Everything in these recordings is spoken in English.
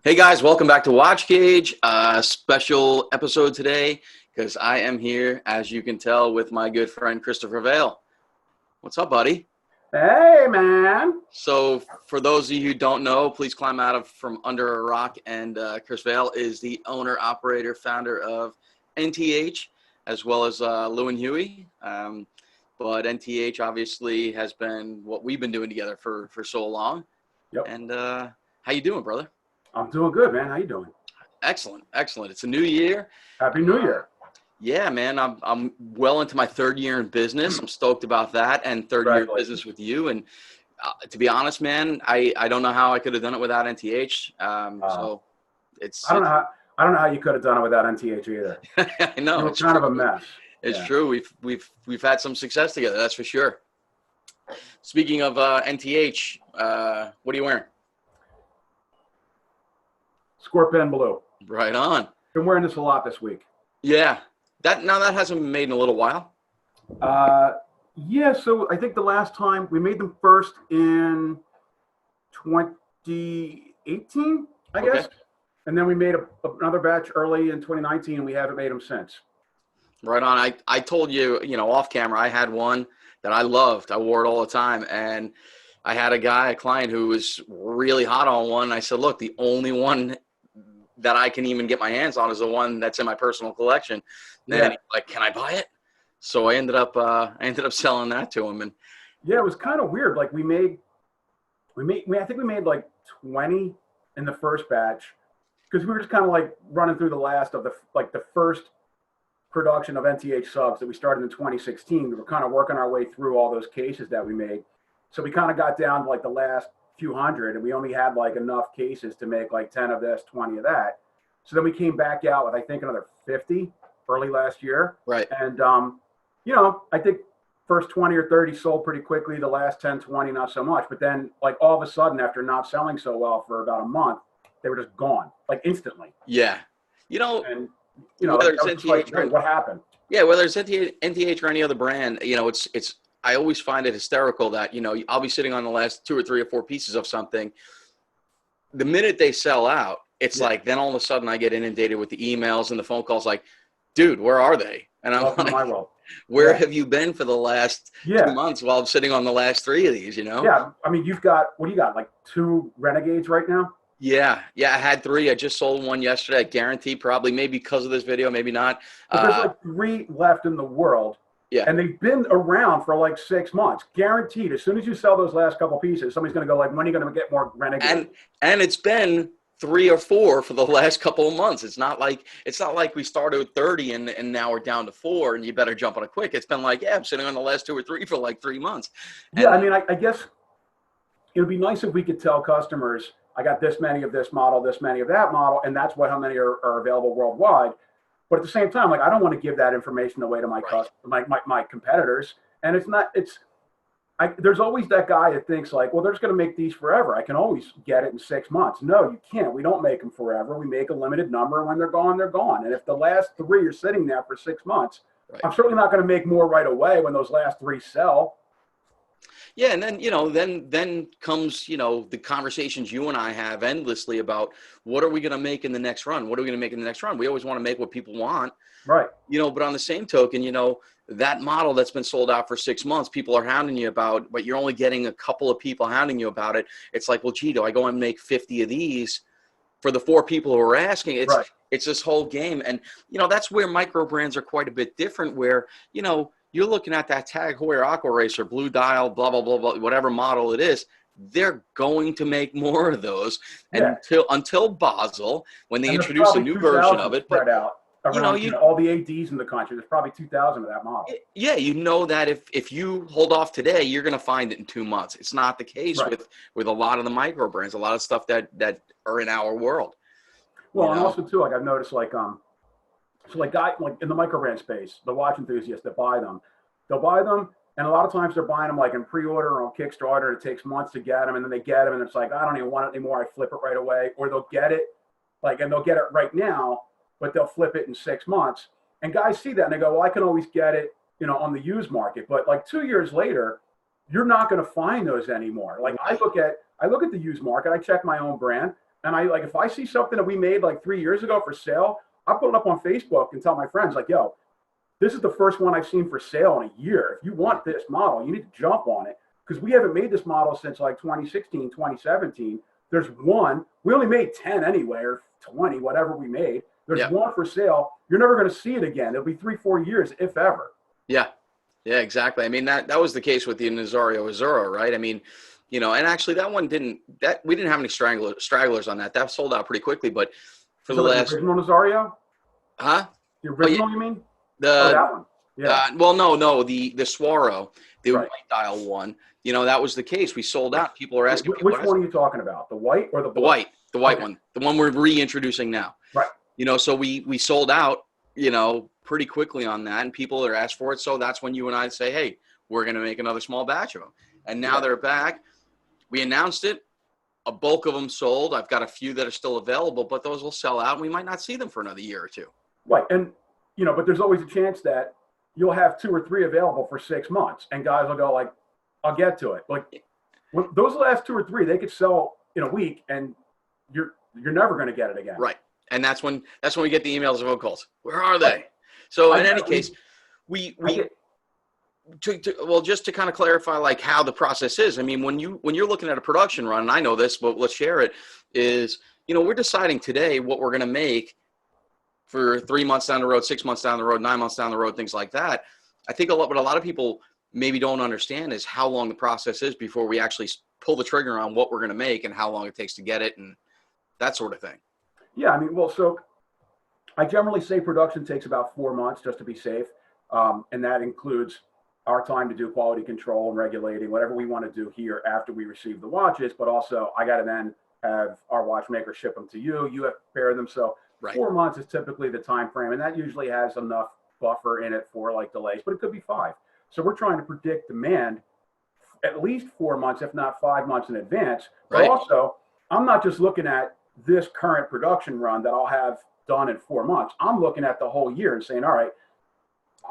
Hey guys, welcome back to WatchGauge. Special episode today because I am here, as you can tell, with my good friend Christopher Vail. What's up, buddy? Hey, man. So, for those of you who don't know, please climb out from under a rock. And Chris Vail is the owner, operator, founder of NTH, as well as Lou and Huey. But NTH obviously has been what we've been doing together for so long. Yep. And how you doing, brother? I'm doing good, man. How you doing? Excellent, excellent. It's a new year. Happy New Year. Yeah, man. I'm well into my third year in business. I'm stoked about that, and third year in business with you. And to be honest, man, I don't know how I could have done it without NTH. So it's I don't know how you could have done it without NTH either. I know You were it's kind true. of a mess. It's Yeah. true. We've had some success together. That's for sure. Speaking of NTH, what are you wearing? Scorpene blue. Right on. Been wearing this a lot this week. Yeah. That hasn't been made in a little while. Yeah. So I think the last time we made them first in 2018, I guess, and then we made another batch early in 2019, and we haven't made them since. Right on. I told you, off camera, I had one that I loved. I wore it all the time. And I had a client who was really hot on one. I said, look, the only one that I can even get my hands on is the one that's in my personal collection. And he's like, can I buy it? So I ended up selling that to him. And yeah, it was kind of weird. Like I think we made like 20 in the first batch because we were just kind of like running through the last of the first production of NTH subs that we started in 2016. We were kind of working our way through all those cases that we made. So we kind of got down to like the last few hundred, and we only had like enough cases to make like 10 of this, 20 of that. So then we came back out with, I think, another 50 early last year. Right. And, I think first 20 or 30 sold pretty quickly. The last 10, 20, not so much. But then like all of a sudden, after not selling so well for about a month, they were just gone, like instantly. Yeah. And, whether it's NTH like, what happened? Yeah, whether it's NTH or any other brand, it's I always find it hysterical that, I'll be sitting on the last 2 or 3 or 4 pieces of something. The minute they sell out, it's like, then all of a sudden I get inundated with the emails and the phone calls like, dude, where are they? And I'm Welcome to my like, world. where have you been for the last 2 months while I'm sitting on the last 3 of these, Yeah. I mean, what do you got? Like 2 Renegades right now? Yeah. I had 3. I just sold one yesterday. I guarantee probably maybe because of this video, maybe not. But there's like 3 left in the world. Yeah. And they've been around for like 6 months. Guaranteed. As soon as you sell those last couple pieces, somebody's going to go like, when are you going to get more Renegades? And it's been 3 or 4 for the last couple of months. It's not like we started with 30 and now we're down to 4 and you better jump on it quick. It's been like, I'm sitting on the last 2 or 3 for like 3 months. Yeah. I mean, I guess it would be nice if we could tell customers, I got this many of this model, this many of that model, and that's how many are available worldwide. But at the same time, like, I don't want to give that information away to my my competitors. And there's always that guy that thinks like, well, they're just going to make these forever. I can always get it in 6 months. No, you can't. We don't make them forever. We make a limited number, and when they're gone, they're gone. And if the last 3 are sitting there for 6 months, I'm certainly not going to make more right away when those last 3 sell. Yeah, and then, then comes, the conversations you and I have endlessly about what are we going to make in the next run? What are we going to make in the next run? We always want to make what people want. Right. But on the same token, that model that's been sold out for 6 months, people are hounding you about, but you're only getting a couple of people hounding you about it. It's like, well, gee, do I go and make 50 of these for the 4 people who are asking? It's this whole game. And, that's where micro brands are quite a bit different, where, you're looking at that Tag Heuer Aqua Racer, Blue Dial, blah, blah, blah, blah, whatever model it is. They're going to make more of those until Basel, when they introduce a new version of it. But out around, all the ADs in the country, there's probably 2,000 of that model. Yeah, that if you hold off today, you're going to find it in 2 months. It's not the case with a lot of the micro brands, a lot of stuff that are in our world. Well, and also too, like I've noticed, like so like in the micro brand space, the watch enthusiasts that buy them, they'll buy them, and a lot of times they're buying them like in pre-order or on Kickstarter. It takes months to get them, and then they get them, and it's like, I don't even want it anymore. I flip it right away. Or they'll get it, and they'll get it right now, but they'll flip it in 6 months. And guys see that, and they go, well, I can always get it, on the used market. But like 2 years later, you're not going to find those anymore. Like I look at the used market. I check my own brand. And if I see something that we made like 3 years ago for sale, I put it up on Facebook and tell my friends like, yo, this is the first one I've seen for sale in a year. If you want this model, you need to jump on it, because we haven't made this model since like 2016, 2017. There's one. We only made 10 anyway, or 20, whatever we made. There's one for sale. You're never going to see it again. It'll be 3-4 years, if ever. Yeah. Yeah, exactly. I mean, that was the case with the Nazario Azura, right? I mean, and actually that one we didn't have any stragglers on that. That sold out pretty quickly, but for the last. The original Nazario? Huh? The original, you mean? That one. Yeah. Well, no, the Sauro, the right. white dial one. That was the case. We sold out. People are asking. Which one are you talking about? The white or the black? The white one. The one we're reintroducing now. Right. So we sold out, pretty quickly on that, and people are asked for it. So that's when you and I say, hey, we're going to make another small batch of them. And now they're back. We announced it. A bulk of them sold. I've got a few that are still available, but those will sell out. And we might not see them for another year or two. Right. And, but there's always a chance that you'll have 2 or 3 available for 6 months, and guys will go like, I'll get to it. Like those last 2 or 3, they could sell in a week, and you're never going to get it again. Right. And that's when we get the emails and phone calls. Where are they? So in any case, just to kind of clarify like how the process is. I mean, when you're looking at a production run, and I know this, but let's share it, is, we're deciding today what we're going to make for 3 months down the road, 6 months down the road, 9 months down the road, things like that. I think what a lot of people maybe don't understand is how long the process is before we actually pull the trigger on what we're going to make and how long it takes to get it and that sort of thing. Yeah, I mean, so I generally say production takes about 4 months just to be safe. And that includes our time to do quality control and regulating, whatever we want to do here after we receive the watches. But also I got to then have our watchmaker ship them to you. You have to prepare them. So 4 months is typically the time frame. And that usually has enough buffer in it for like delays, but it could be 5. So we're trying to predict demand at least 4 months, if not 5 months in advance. But also, I'm not just looking at this current production run that I'll have done in 4 months. I'm looking at the whole year and saying, all right,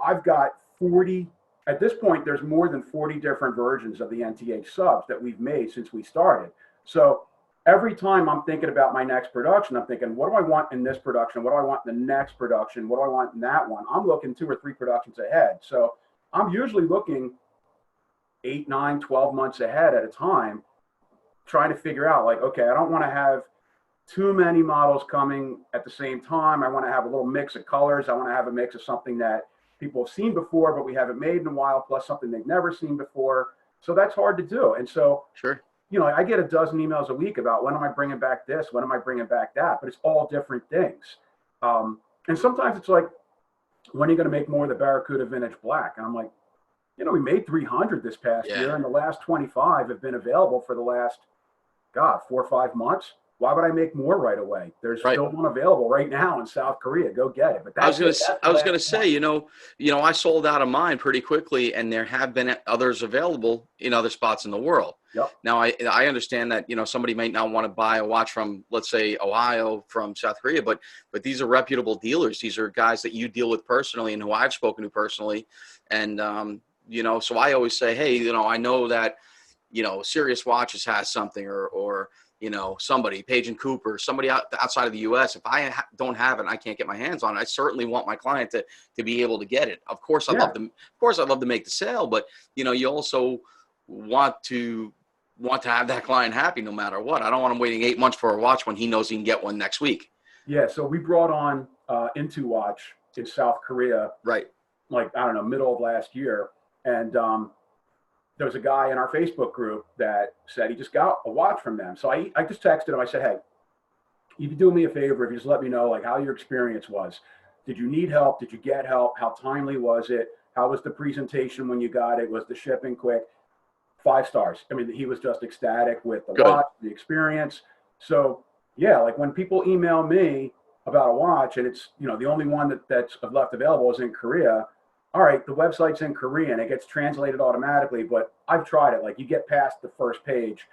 I've got 40, at this point, there's more than 40 different versions of the NTH subs that we've made since we started. So every time I'm thinking about my next production, I'm thinking, what do I want in this production? What do I want in the next production? What do I want in that one? I'm looking 2 or 3 productions ahead. So I'm usually looking 8, 9, 12 months ahead at a time, trying to figure out like, okay, I don't want to have too many models coming at the same time. I want to have a little mix of colors. I want to have a mix of something that people have seen before, but we haven't made in a while, plus something they've never seen before. So that's hard to do. And so, I get a dozen emails a week about when am I bringing back this? When am I bringing back that? But it's all different things. And sometimes it's like, when are you going to make more of the Barracuda Vintage Black? And I'm like, we made 300 this past year, and the last 25 have been available for the last, 4 or 5 months. Why would I make more right away? There's still one available right now in South Korea. Go get it. But I was going to say, I sold out of mine pretty quickly, and there have been others available in other spots in the world. Yep. Now, I understand that, somebody might not want to buy a watch from, let's say, Ohio from South Korea, but these are reputable dealers. These are guys that you deal with personally and who I've spoken to personally. And, so I always say, hey, I know that, Sirius Watches has something or somebody, Page and Cooper, somebody outside of the U.S. If I don't have it and I can't get my hands on it, I certainly want my client to be able to get it. Of course, I'd love to make the sale, but you also want to have that client happy no matter what. I don't want him waiting 8 months for a watch when he knows he can get one next week. Yeah. So we brought on Into Watch in South Korea, middle of last year, and there was a guy in our Facebook group that said he just got a watch from them. So I just texted him. I said, hey, you could do me a favor if you just let me know like how your experience was. Did you need help? Did you get help? How timely was it? How was the presentation when you got it? Was the shipping quick? 5 stars. I mean, he was just ecstatic with the watch, the experience. So yeah, like when people email me about a watch and it's, the only one that's left available is in Korea. All right, the website's in Korean. It gets translated automatically, but I've tried it. Like you get past the first page,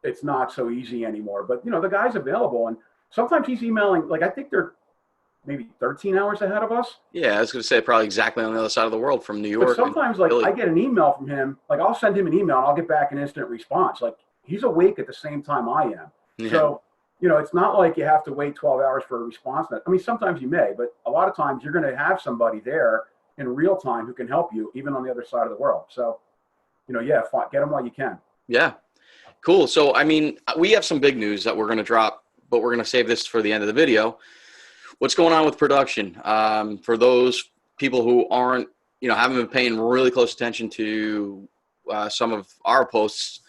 it's not so easy anymore. But, the guy's available. And sometimes he's emailing, like I think they're maybe 13 hours ahead of us. Yeah, I was going to say probably exactly on the other side of the world from New York. But sometimes like I get an email from him, like I'll send him an email and I'll get back an instant response. Like he's awake at the same time I am. Yeah. So, it's not like you have to wait 12 hours for a response. I mean, sometimes you may, but a lot of times you're going to have somebody there in real time who can help you, even on the other side of the world. So, yeah, get them while you can. Yeah. Cool. So, I mean, we have some big news that we're going to drop, but we're going to save this for the end of the video. What's going on with production? For those people who aren't, haven't been paying really close attention to some of our posts,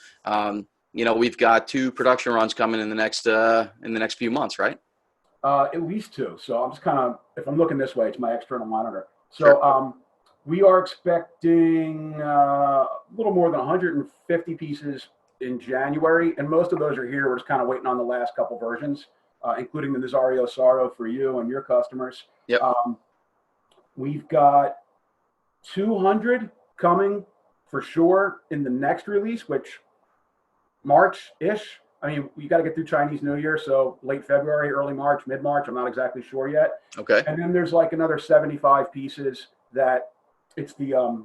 we've got 2 production runs coming in the next few months, right? At least 2. So I'm just kind of, if I'm looking this way, it's my external monitor. So Sure. we are expecting a little more than 150 pieces in January, and most of those are here. We're just kind of waiting on the last couple versions, including the Nazario Sauro for you and your customers. Yep. We've got 200 coming for sure in the next release, which March-ish. I mean, we got to get through Chinese New Year, so late February, early March, mid-March. I'm not exactly sure yet. Okay. And then there's like another 75 pieces that it's the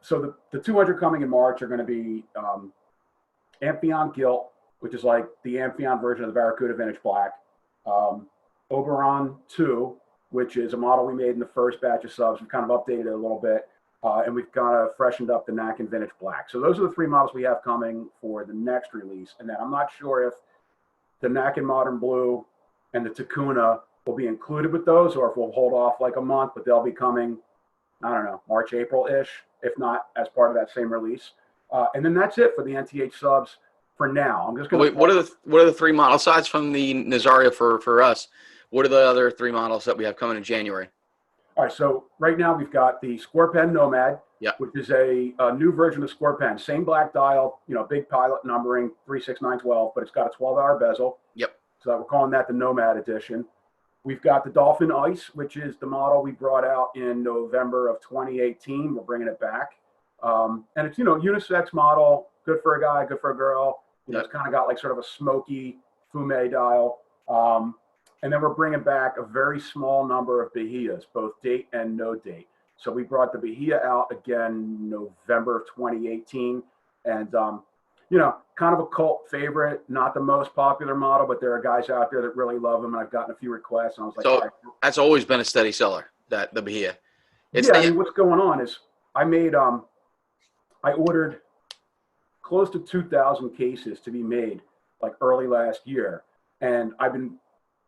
so the 200 coming in March are going to be Amphion Gilt, which is like the Amphion version of the Barracuda Vintage Black. Oberon 2, which is a model we made in the first batch of subs. We've kind of updated it a little bit. And we've kind of freshened up the Nakin Vintage Black. So those are the 3 models we have coming for the next release. And then I'm not sure if the Nakin Modern Blue and the Takuna will be included with those, or if we'll hold off like a month, but they'll be coming, I don't know, March, April-ish, if not as part of that same release. And then that's it for the NTH subs for now. I'm just going to. What are the 3 models aside from the Nazario for us? What are the other 3 models that we have coming in January? All right, so right now we've got the Pen Nomad, which is a new version of Scorpene. Same black dial, big pilot numbering, 36912, but it's got a 12-hour bezel. Yep. So we're calling that the Nomad edition. We've got the Dolphin Ice, which is the model we brought out in November of 2018. We're bringing it back. And it's, unisex model, good for a guy, good for a girl. It's kind of got like sort of a smoky fume dial. And then we're bringing back a very small number of Bahias, both date and no date. So we brought the Bahia out again November of 2018. And, kind of a cult favorite, not the most popular model, but there are guys out there that really love them. And I've gotten a few requests. And I was like, so that's always been a steady seller, the Bahia. I mean, what's going on is I ordered close to 2,000 cases to be made like early last year. And I've been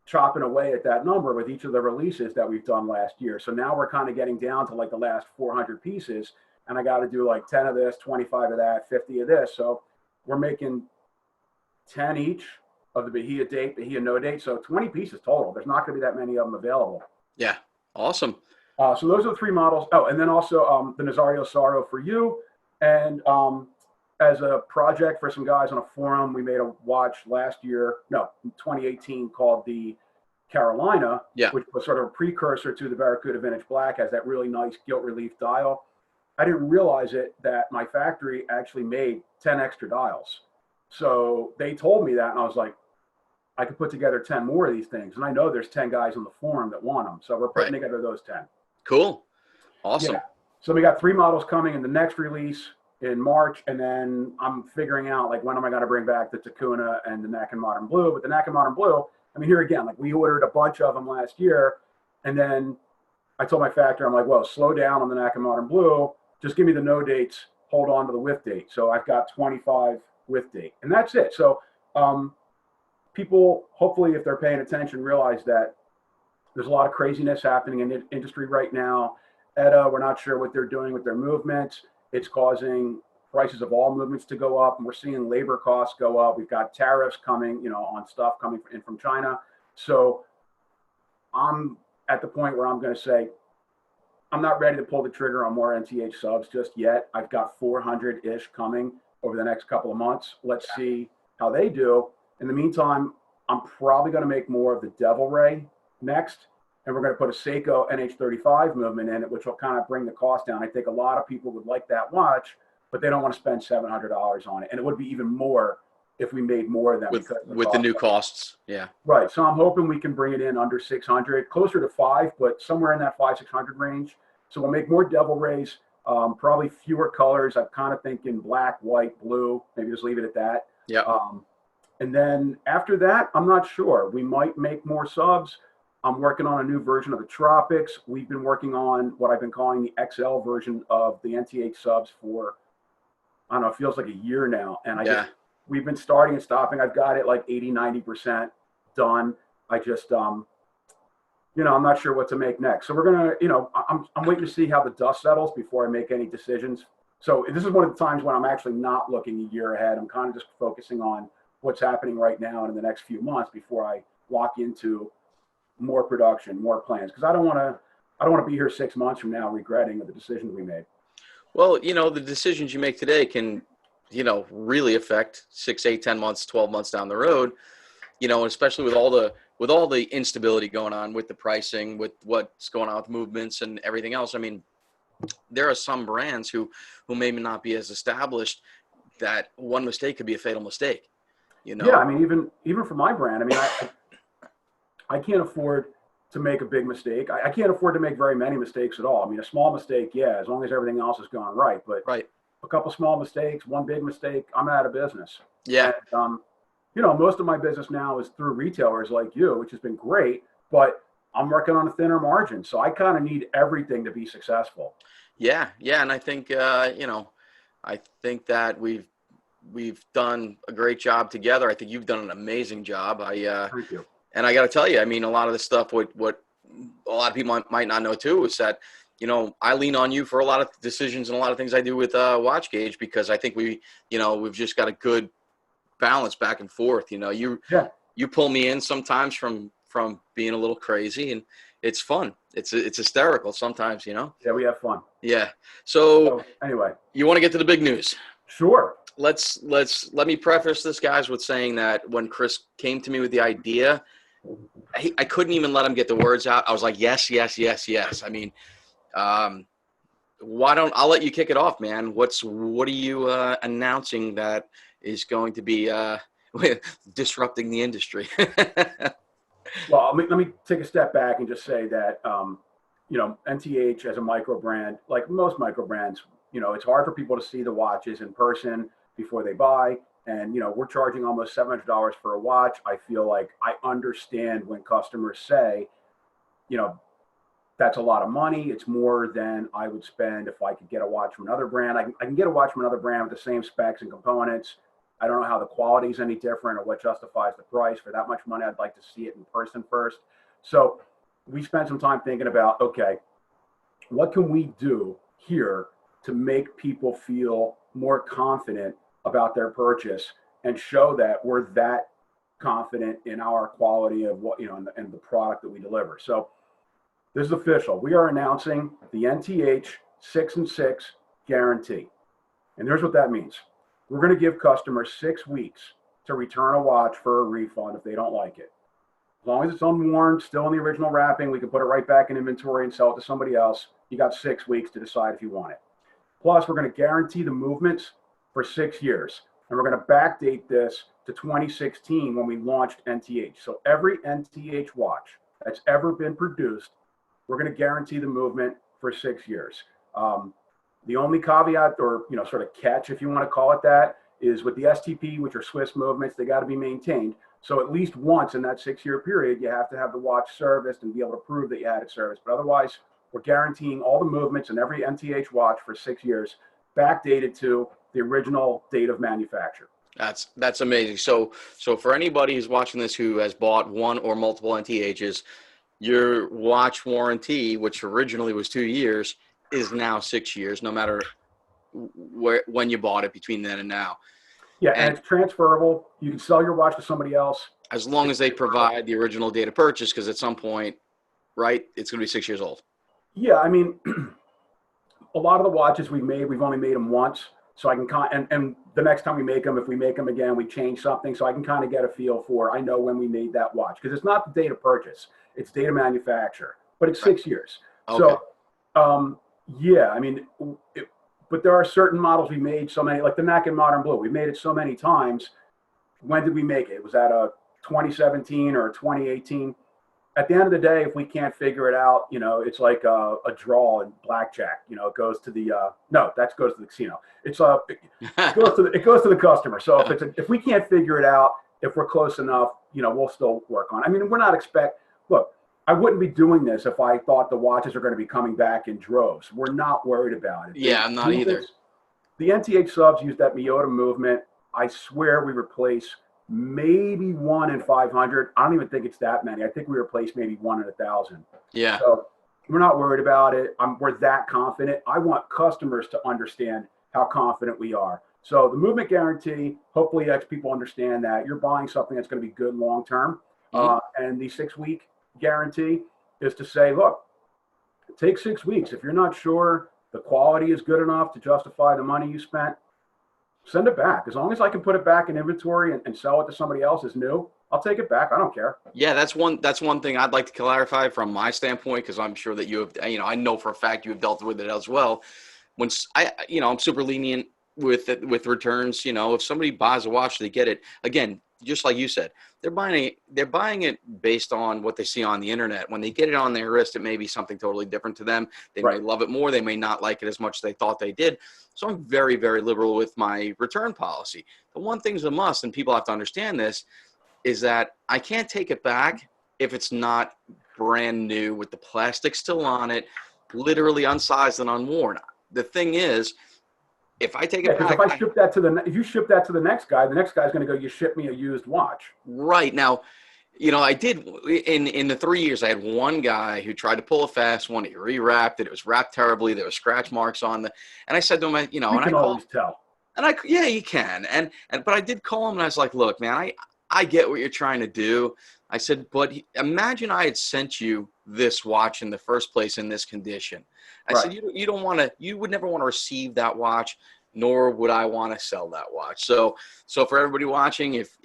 chopping away at that number with each of the releases that we've done last year. So now we're kind of getting down to like the last 400 pieces, and I got to do like 10 of this, 25 of that, 50 of this. So we're making 10 each of the Bahia date, Bahia no date. So 20 pieces total. There's not going to be that many of them available. Yeah. Awesome. So those are the 3 models. Oh, and then also the Nazario Sauro for you. And as a project for some guys on a forum, we made a watch last year, 2018, called the Carolina, which was sort of a precursor to the Barracuda Vintage Black, has that really nice gilt relief dial. I didn't realize that my factory actually made 10 extra dials. So they told me that, and I was like, I could put together 10 more of these things. And I know there's 10 guys on the forum that want them. So we're putting together those 10. Cool. Awesome. Yeah. So we got 3 models coming in the next release in March, and then I'm figuring out like when am I going to bring back the Takuna and the Nakin Modern Blue. But the Nakin Modern Blue, I mean, here again, like we ordered a bunch of them last year, and then I told my factory, I'm like, well, slow down on the Nakin Modern Blue, just give me the no dates, hold on to the with date. So I've got 25 with date, and that's it. So people, hopefully, if they're paying attention, realize that there's a lot of craziness happening in the industry right now. ETA, we're not sure what they're doing with their movements. It's causing prices of all movements to go up, and we're seeing labor costs go up. We've got tariffs coming, on stuff coming in from China. So I'm at the point where I'm going to say, I'm not ready to pull the trigger on more NTH subs just yet. I've got 400-ish coming over the next couple of months. Let's see how they do. In the meantime, I'm probably going to make more of the Devil Ray next. And we're going to put a Seiko NH35 movement in it, which will kind of bring the cost down. I think a lot of people would like that watch, but they don't want to spend $700 on it. And it would be even more if we made more of them. With the new costs. Yeah. Right. So I'm hoping we can bring it in under 600, closer to 5, but somewhere in that 500-600 range. So we'll make more Devil Rays, probably fewer colors. I'm kind of thinking black, white, blue, maybe just leave it at that. Yeah. And then after that, I'm not sure. We might make more subs. I'm working on a new version of the Tropics. We've been working on what I've been calling the XL version of the NTH subs for, I don't know, it feels like a year now. And we've been starting and stopping. I've got it like 80, 90% done. I just, I'm not sure what to make next. So we're going to, I'm waiting to see how the dust settles before I make any decisions. So this is one of the times when I'm actually not looking a year ahead. I'm kind of just focusing on what's happening right now and in the next few months before I lock into more production, more plans. Because I don't want to be here 6 months from now regretting the decisions we made. Well, the decisions you make today can, really affect 6, 8, 10 months, 12 months down the road, especially with all the instability going on with the pricing, with what's going on with movements and everything else. I mean, there are some brands who may not be as established that one mistake could be a fatal mistake. Yeah, I mean, even for my brand, I mean, I can't afford to make a big mistake. I can't afford to make very many mistakes at all. I mean, a small mistake, yeah, as long as everything else has gone right. But a couple small mistakes, one big mistake, I'm out of business. Yeah. And, most of my business now is through retailers like you, which has been great, but I'm working on a thinner margin. So I kind of need everything to be successful. Yeah. Yeah. And I think, I think that we've done a great job together. I think you've done an amazing job. Thank you. And I got to tell you, I mean, a lot of the stuff, what a lot of people might not know too, is that, I lean on you for a lot of decisions and a lot of things I do with WatchGauge, because I think we've just got a good balance back and forth. You pull me in sometimes from being a little crazy, and it's fun. It's hysterical sometimes, Yeah, we have fun. Yeah. So anyway, you want to get to the big news? Sure. Let me preface this, guys, with saying that when Chris came to me with the idea, I couldn't even let him get the words out. I was like, yes, yes, yes, yes. I mean, I'll let you kick it off, man. What are you announcing that is going to be disrupting the industry? Well, let me take a step back and just say that, NTH as a micro brand, like most micro brands, it's hard for people to see the watches in person before they buy. And, we're charging almost $700 for a watch. I feel like I understand when customers say, that's a lot of money. It's more than I would spend if I could get a watch from another brand. I can get a watch from another brand with the same specs and components. I don't know how the quality is any different or what justifies the price. For that much money, I'd like to see it in person first. So we spent some time thinking about, okay, what can we do here to make people feel more confident about their purchase and show that we're that confident in our quality of what, and the product that we deliver. So this is official. We are announcing the NTH 6 and 6 guarantee. And here's what that means. We're going to give customers 6 weeks to return a watch for a refund if they don't like it. As long as it's unworn, still in the original wrapping, we can put it right back in inventory and sell it to somebody else. You got 6 weeks to decide if you want it. Plus, we're going to guarantee the movements for 6 years. And we're going to backdate this to 2016 when we launched NTH. So every NTH watch that's ever been produced, we're going to guarantee the movement for 6 years. The only caveat, or sort of catch, if you want to call it that, is with the STP, which are Swiss movements, they got to be maintained. So at least once in that 6-year period, you have to have the watch serviced and be able to prove that you had it serviced. But otherwise, we're guaranteeing all the movements in every NTH watch for 6 years, backdated to the original date of manufacture. That's amazing. So for anybody who's watching this who has bought one or multiple NTHs, your watch warranty, which originally was 2 years, is now 6 years, no matter when you bought it between then and now. Yeah, and it's transferable. You can sell your watch to somebody else. As long as they provide the original date of purchase, because at some point, right, it's going to be 6 years old. Yeah, I mean, a lot of the watches we've only made them once. So I can and the next time we make them, if we make them again, we change something. So I can kind of get a feel for, I know when we made that watch, because it's not the date of purchase, it's date of manufacture, but it's 6 years. Okay. So, yeah, I mean, but there are certain models we made so many, like the Mac and Modern Blue. We made it so many times. When did we make it? Was that a 2017 or 2018? At the end of the day, if we can't figure it out, it's like a draw in blackjack. It goes to the that goes to the casino. It goes to the customer. So if we can't figure it out, if we're close enough, we'll still work on it. I mean, we're not look, I wouldn't be doing this if I thought the watches are going to be coming back in droves. We're not worried about it. Yeah, I'm not either. The NTH subs use that Miyota movement. I swear we replace maybe 1 in 500. I don't even think it's that many. I think we replace maybe 1 in 1,000. Yeah. So we're not worried about it. We're that confident. I want customers to understand how confident we are. So the movement guarantee, hopefully people understand that you're buying something that's going to be good long-term. And the 6-week guarantee is to say, look, take 6 weeks. If you're not sure the quality is good enough to justify the money you spent, send it back. As long as I can put it back in inventory and sell it to somebody else as new, I'll take it back. I don't care. Yeah, that's one thing I'd like to clarify from my standpoint, because I'm sure that you have, I know for a fact you have dealt with it as well. When I'm super lenient with returns. If somebody buys a watch, they get it. Again, just like you said, they're buying it based on what they see on the internet. When they get it on their wrist, it may be something totally different to them. They may love it more. They may not like it as much as they thought they did. So I'm very, very liberal with my return policy. The one thing's a must, and people have to understand this, is that I can't take it back if it's not brand new with the plastic still on it, literally unsized and unworn. The thing is, if I take it back, if if you ship that to the next guy's going to go, you ship me a used watch. Right. Now, I did in the 3 years, I had one guy who tried to pull a fast one. He rewrapped it. It was wrapped terribly. There were scratch marks on and I said to him, you can always tell. And yeah, you can. But I did call him and I was like, look, man, I get what you're trying to do. I said, but imagine I had sent you this watch in the first place in this condition. I said, you would never want to receive that watch, nor would I want to sell that watch. So for everybody watching, if,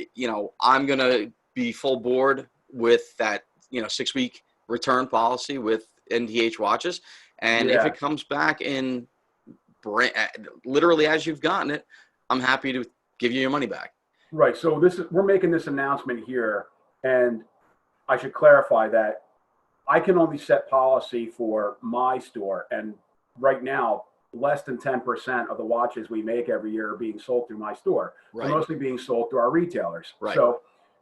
I'm going to be full board with that, 6-week return policy with NTH watches. And if it comes back in literally as you've gotten it, I'm happy to give you your money back. Right. So we're making this announcement here, and I should clarify that I can only set policy for my store, and right now, less than 10% of the watches we make every year are being sold through my store. Right. They're mostly being sold through our retailers. Right. So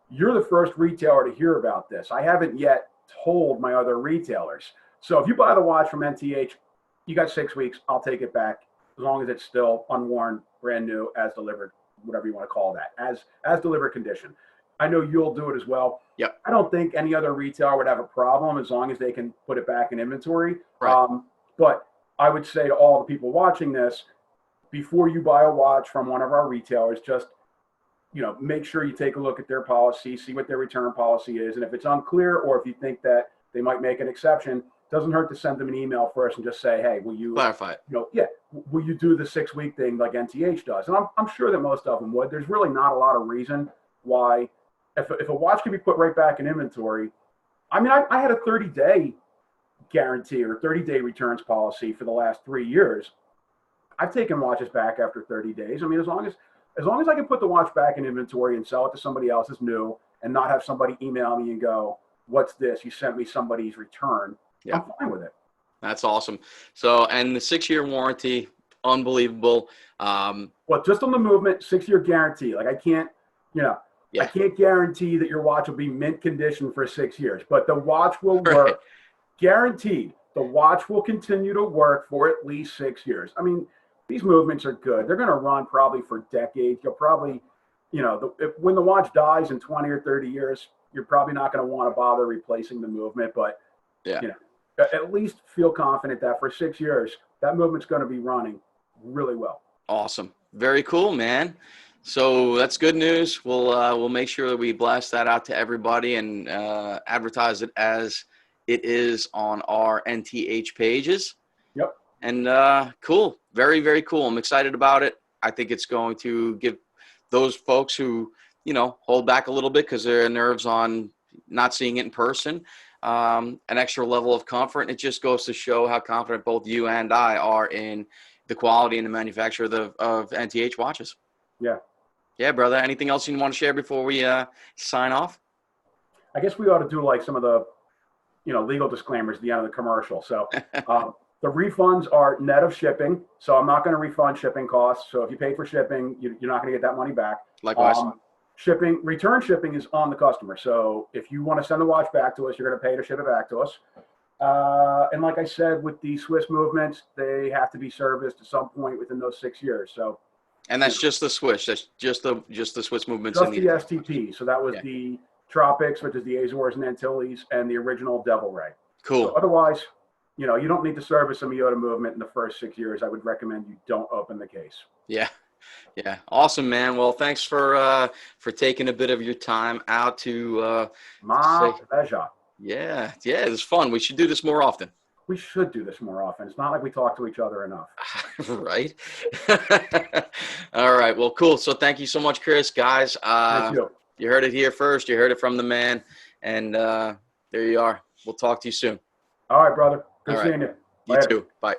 you're the first retailer to hear about this. I haven't yet told my other retailers. So if you buy the watch from NTH, you got 6 weeks. I'll take it back as long as it's still unworn, brand new, as delivered, whatever you want to call that, as delivered condition. I know you'll do it as well. Yep. I don't think any other retailer would have a problem as long as they can put it back in inventory. Right. But I would say to all the people watching this, before you buy a watch from one of our retailers, just make sure you take a look at their policy, see what their return policy is, and if it's unclear or if you think that they might make an exception, doesn't hurt to send them an email first and just say, hey, will you clarify it? Will you do the 6-week thing like NTH does? And I'm sure that most of them would. There's really not a lot of reason why. If a watch can be put right back in inventory, I mean, I had a 30-day guarantee or 30-day returns policy for the last 3 years. I've taken watches back after 30 days. I mean, as long as I can put the watch back in inventory and sell it to somebody else as new and not have somebody email me and go, what's this? You sent me somebody's return. Yeah. I'm fine with it. That's awesome. So, and the 6-year warranty, unbelievable. Well, just on the movement, 6-year guarantee. Like I can't guarantee that your watch will be mint condition for 6 years, but the watch will work. Right. Guaranteed. The watch will continue to work for at least 6 years. I mean, these movements are good. They're going to run probably for decades. You'll probably, when the watch dies in 20 or 30 years, you're probably not going to want to bother replacing the movement, but at least feel confident that for 6 years, that movement's going to be running really well. Awesome. Very cool, man. So that's good news. We'll make sure that we blast that out to everybody and advertise it as it is on our NTH pages. Yep. And cool. Very, very cool. I'm excited about it. I think it's going to give those folks who, hold back a little bit because their nerves on not seeing it in person, an extra level of comfort. And it just goes to show how confident both you and I are in the quality and the manufacture of NTH watches. Yeah. Yeah, brother. Anything else you want to share before we sign off? I guess we ought to do like some of the, legal disclaimers at the end of the commercial. So the refunds are net of shipping. So I'm not going to refund shipping costs. So if you pay for shipping, you're not going to get that money back. Likewise. Return shipping is on the customer. So if you want to send the watch back to us, you're going to pay to ship it back to us. And like I said, with the Swiss movements, they have to be serviced at some point within those 6 years. So, And that's just the Swiss. That's just the Swiss movements. Just the STP. So that was the Tropics, which is the Azores and Antilles, and the original Devil Ray. Cool. So otherwise, you don't need to service a Miyota movement in the first 6 years. I would recommend you don't open the case. Yeah. Yeah. Awesome, man. Well, thanks for taking a bit of your time out to My pleasure. Yeah. Yeah. It was fun. We should do this more often. We should do this more often. It's not like we talk to each other enough. Right. All right. Well, cool. So thank you so much, Chris. Guys, Thank you. You heard it here first. You heard it from the man. And there you are. We'll talk to you soon. All right, brother. Good All seeing you. You Later. too. Bye.